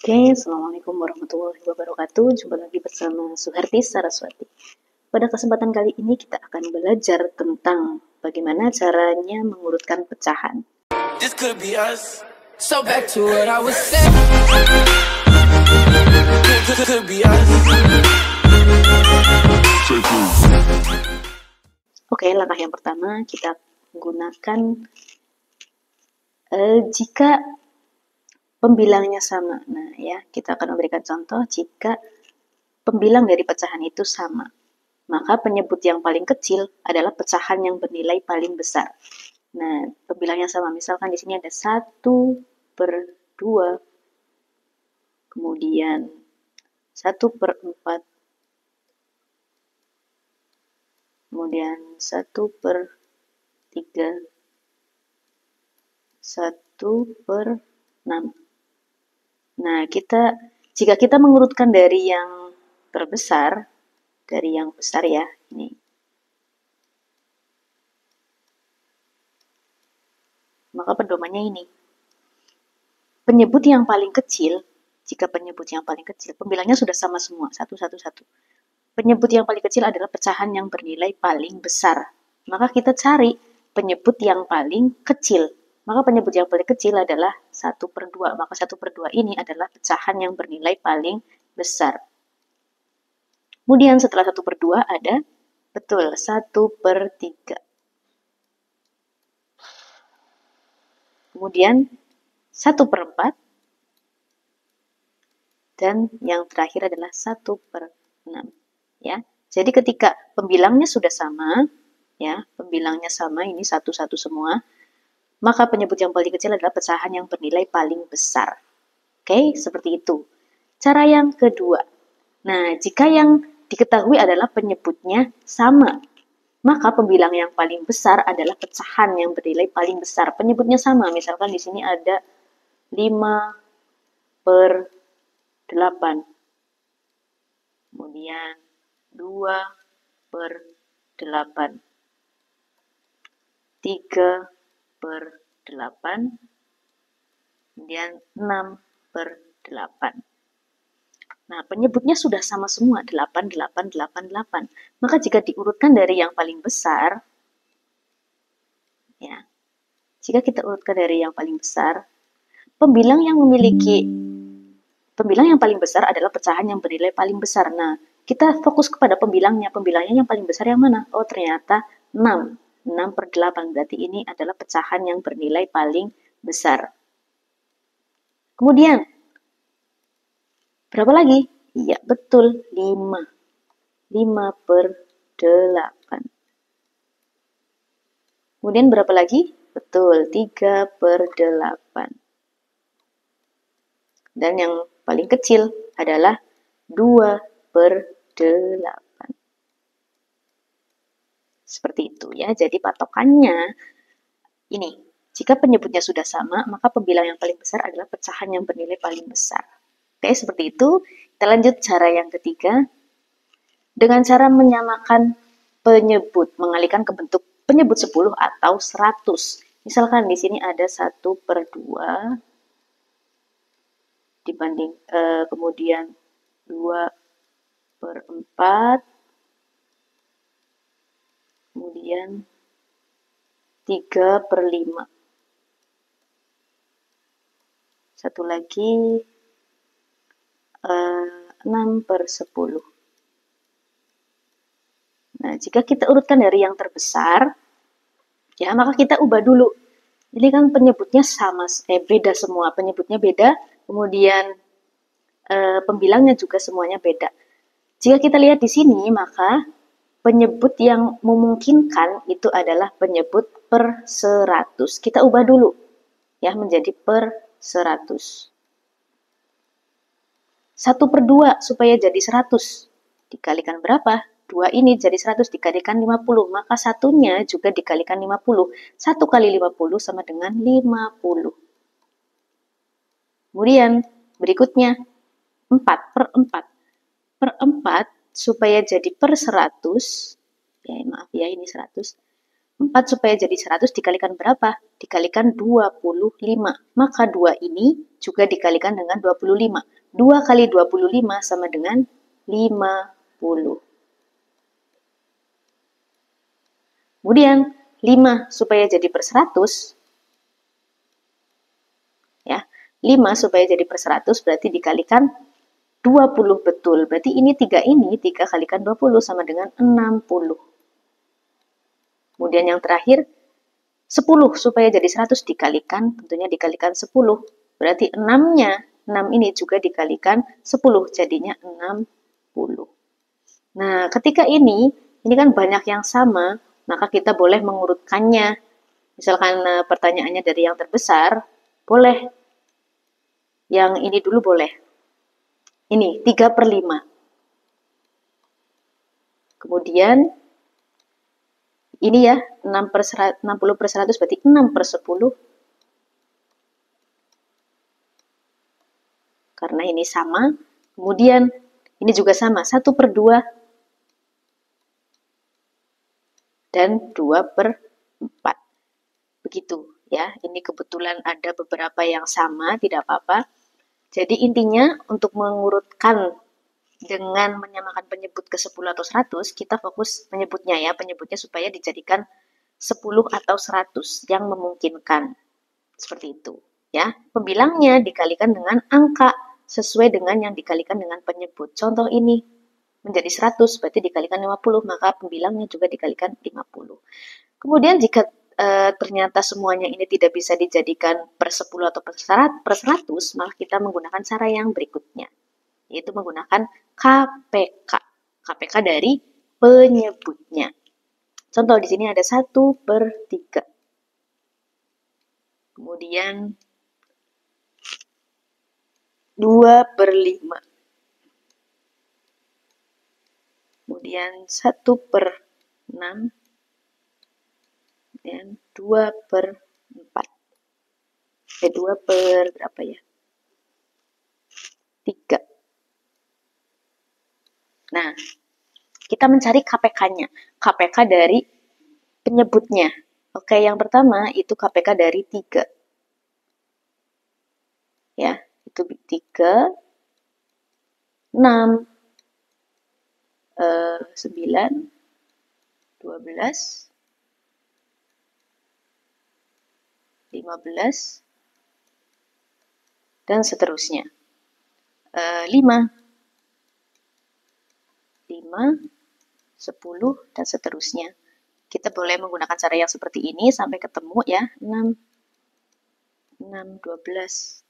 Oke, Assalamualaikum warahmatullahi wabarakatuh. Jumpa lagi bersama Suharti Saraswati. Pada kesempatan kali ini kita akan belajar tentang bagaimana caranya mengurutkan pecahan. This could be us. So back to what I was saying. Could be us. Oke, langkah yang pertama kita gunakan jika pembilangnya sama. Nah, ya, kita akan memberikan contoh jika pembilang dari pecahan itu sama. Maka penyebut yang paling kecil adalah pecahan yang bernilai paling besar. Nah, pembilangnya sama. Misalkan di sini ada 1/2, kemudian 1/4, kemudian 1/3, 1/6. Nah, jika kita mengurutkan dari yang terbesar, dari yang besar ya, ini. Maka pedomannya ini. Penyebut yang paling kecil, jika penyebut yang paling kecil, pembilangnya sudah sama semua, 1, 1, 1. Penyebut yang paling kecil adalah pecahan yang bernilai paling besar. Maka kita cari penyebut yang paling kecil. Maka penyebut yang paling kecil adalah 1/2. Maka 1/2 ini adalah pecahan yang bernilai paling besar. Kemudian setelah 1/2 ada, betul, 1/3. Kemudian 1/4. Dan yang terakhir adalah 1/6. Ya. Jadi ketika pembilangnya sudah sama, ya, pembilangnya sama, ini 1, 1 semua, maka penyebut yang paling kecil adalah pecahan yang bernilai paling besar. Oke, seperti itu. Cara yang kedua. Nah, jika yang diketahui adalah penyebutnya sama, maka pembilang yang paling besar adalah pecahan yang bernilai paling besar. Penyebutnya sama, misalkan di sini ada 5/8. Kemudian 2/8. 3/8, kemudian 6/8. Nah, penyebutnya sudah sama semua, 8, 8, 8, 8. Maka jika diurutkan dari yang paling besar, ya, jika kita urutkan dari yang paling besar, pembilang yang paling besar adalah pecahan yang bernilai paling besar. Nah, kita fokus kepada pembilangnya. Pembilangnya yang paling besar yang mana? Oh, ternyata 6. 6/8, berarti ini adalah pecahan yang bernilai paling besar. Kemudian, berapa lagi? Iya, betul, 5. 5/8. Kemudian berapa lagi? Betul, 3/8. Dan yang paling kecil adalah 2/8. Seperti itu ya. Jadi patokannya ini, jika penyebutnya sudah sama, maka pembilang yang paling besar adalah pecahan yang bernilai paling besar. Oke, seperti itu. Kita lanjut cara yang ketiga. Dengan cara menyamakan penyebut, mengalihkan ke bentuk penyebut 10 atau 100. Misalkan di sini ada 1/2 dibanding kemudian 2/4, kemudian 3/5. Satu lagi 6/10. Nah, jika kita urutkan dari yang terbesar, ya, maka kita ubah dulu. Ini kan penyebutnya sama, beda semua. Penyebutnya beda, kemudian pembilangnya juga semuanya beda. Jika kita lihat di sini, maka penyebut yang memungkinkan itu adalah penyebut per 100. Kita ubah dulu, ya, menjadi per 100. 1/2 supaya jadi 100. Dikalikan berapa? 2 ini jadi 100 dikalikan 50. Maka satunya juga dikalikan 50. 1 kali 50 sama dengan 50. Kemudian berikutnya 4/4. Per 4 supaya jadi per 100. Ya, maaf ya, ini 100. 4 supaya jadi 100 dikalikan berapa? Dikalikan 25. Maka 2 ini juga dikalikan dengan 25. 2 kali 25 sama dengan 50. Kemudian 5 supaya jadi per 100, ya, 5 supaya jadi per 100 berarti dikalikan 20 betul. Berarti ini 3 kalikan 20 sama dengan 60. Kemudian yang terakhir 10 supaya jadi 100 dikalikan, tentunya dikalikan 10. Berarti 6-nya, 6 ini juga dikalikan 10, jadinya 60. Nah, ketika ini kan banyak yang sama, maka kita boleh mengurutkannya. Misalkan pertanyaannya dari yang terbesar, boleh. Yang ini dulu boleh. Ini, 3 per 5. Kemudian, ini ya, 60 per 100 berarti 6 per 10. Karena ini sama. Kemudian, ini juga sama, 1 per 2. Dan 2 per 4. Begitu ya, ini kebetulan ada beberapa yang sama, tidak apa-apa. Jadi intinya untuk mengurutkan dengan menyamakan penyebut ke 10 atau 100, kita fokus penyebutnya ya, penyebutnya supaya dijadikan 10 atau 100 yang memungkinkan. Seperti itu ya. Pembilangnya dikalikan dengan angka sesuai dengan yang dikalikan dengan penyebut. Contoh ini menjadi 100 berarti dikalikan 50, maka pembilangnya juga dikalikan 50. Kemudian jika ternyata semuanya ini tidak bisa dijadikan per 10 atau per 100, maka kita menggunakan cara yang berikutnya, yaitu menggunakan KPK. KPK dari penyebutnya. Contoh di sini ada 1 per 3. Kemudian 2 per 5. Kemudian 1 per 6. Dan 2 per 4. 2 per berapa ya? 3. Nah, kita mencari KPK-nya. KPK dari penyebutnya. Oke, yang pertama itu KPK dari 3. Ya, itu 3, 6, 9, 12, 15, dan seterusnya. 5, 10, dan seterusnya. Kita boleh menggunakan cara yang seperti ini sampai ketemu ya. 6, 12.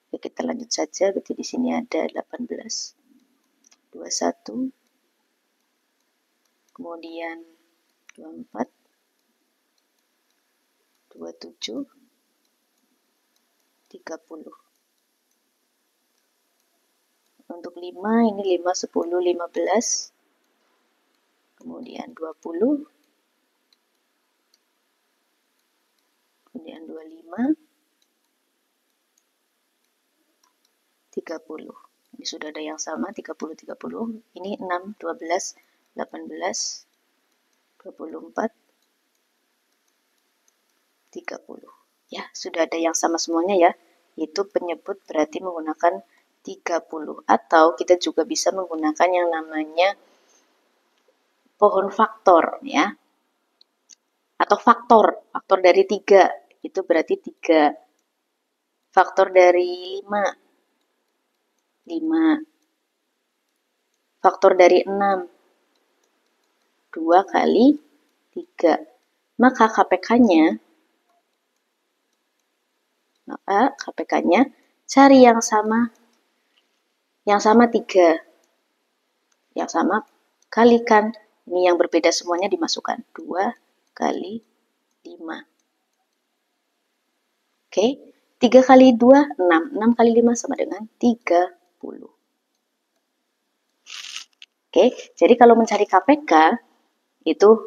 Oke, kita lanjut saja. Berarti di sini ada 18, 21, kemudian 24, 27, 30. Untuk 5, ini 5, 10, 15, kemudian 20, kemudian 25, 30. Ini sudah ada yang sama, 30, 30. Ini 6, 12, 18, 24, 30. Ya, sudah ada yang sama semuanya ya. Itu penyebut berarti menggunakan 30. Atau kita juga bisa menggunakan yang namanya pohon faktor ya. Atau faktor dari 3. Itu berarti 3. Faktor dari 5. 5. Faktor dari 6. 2 kali 3. Maka KPK-nya cari yang sama 3. Yang sama kalikan. Ini yang berbeda semuanya dimasukkan. 2 kali 5. Oke. 3 kali 2, 6. 6 kali 5 sama dengan 30. Oke. Jadi kalau mencari KPK, itu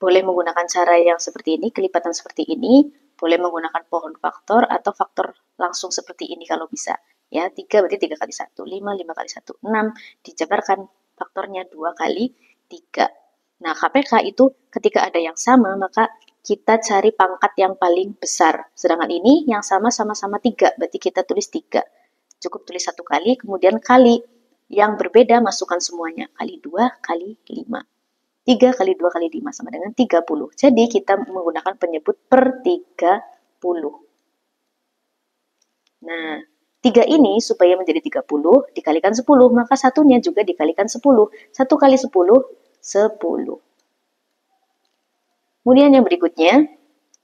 boleh menggunakan cara yang seperti ini, kelipatan seperti ini, boleh menggunakan pohon faktor atau faktor langsung seperti ini kalau bisa. Ya, 3 berarti 3 kali 1, 5, 5 kali 1, 6, dijabarkan faktornya 2 kali 3. Nah, KPK itu ketika ada yang sama, maka kita cari pangkat yang paling besar. Sedangkan ini yang sama-sama 3, berarti kita tulis 3. Cukup tulis 1 kali, kemudian kali. Yang berbeda masukkan semuanya. Kali 2 kali 5. 3 kali 2 kali 5 sama dengan 30. Jadi kita menggunakan penyebut per 30. Nah, 3 ini supaya menjadi 30 dikalikan 10, maka satunya juga dikalikan 10. 1 kali 10, 10. Kemudian yang berikutnya,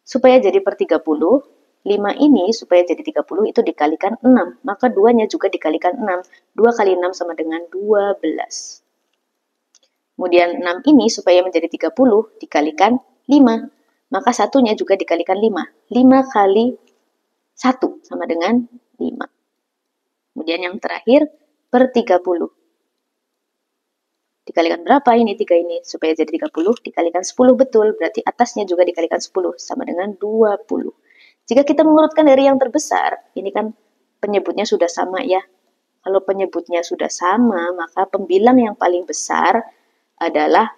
supaya jadi per 30, 5 ini supaya jadi 30 itu dikalikan 6, maka 2-nya juga dikalikan 6. 2 kali 6 sama dengan 12. Kemudian 6 ini supaya menjadi 30 dikalikan 5, maka satunya juga dikalikan 5. 5 kali 1 sama dengan 5. Kemudian yang terakhir per 30. Dikalikan berapa ini 3 ini? Supaya jadi 30 dikalikan 10 betul. Berarti atasnya juga dikalikan 10 sama dengan 20. Jika kita mengurutkan dari yang terbesar, ini kan penyebutnya sudah sama ya. Kalau penyebutnya sudah sama, maka pembilang yang paling besar adalah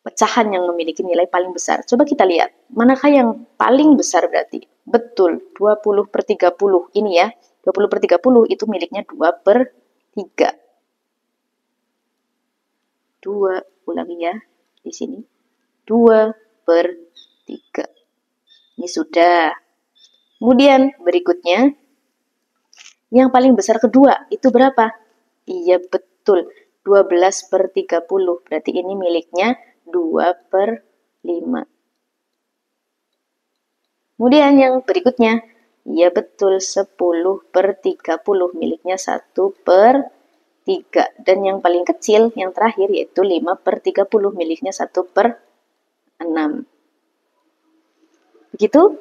pecahan yang memiliki nilai paling besar. Coba kita lihat, manakah yang paling besar berarti? Betul, 20 per 30 ini ya. 20 per 30 itu miliknya 2 per 3. 2, ulangi ya, di sini. 2 per 3. Ini sudah. Kemudian berikutnya, yang paling besar kedua, itu berapa? Iya, betul. 12 per 30. Berarti ini miliknya 2 per 5. Kemudian yang berikutnya, iya betul, 10 per 30 miliknya 1 per 3. Dan yang paling kecil, yang terakhir, yaitu 5 per 30 miliknya 1 per 6. Begitu?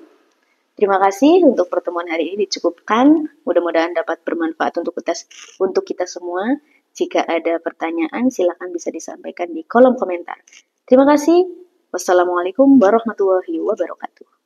Terima kasih untuk pertemuan hari ini dicukupkan. Mudah-mudahan dapat bermanfaat untuk kita semua. Jika ada pertanyaan, silakan bisa disampaikan di kolom komentar. Terima kasih. Wassalamualaikum warahmatullahi wabarakatuh.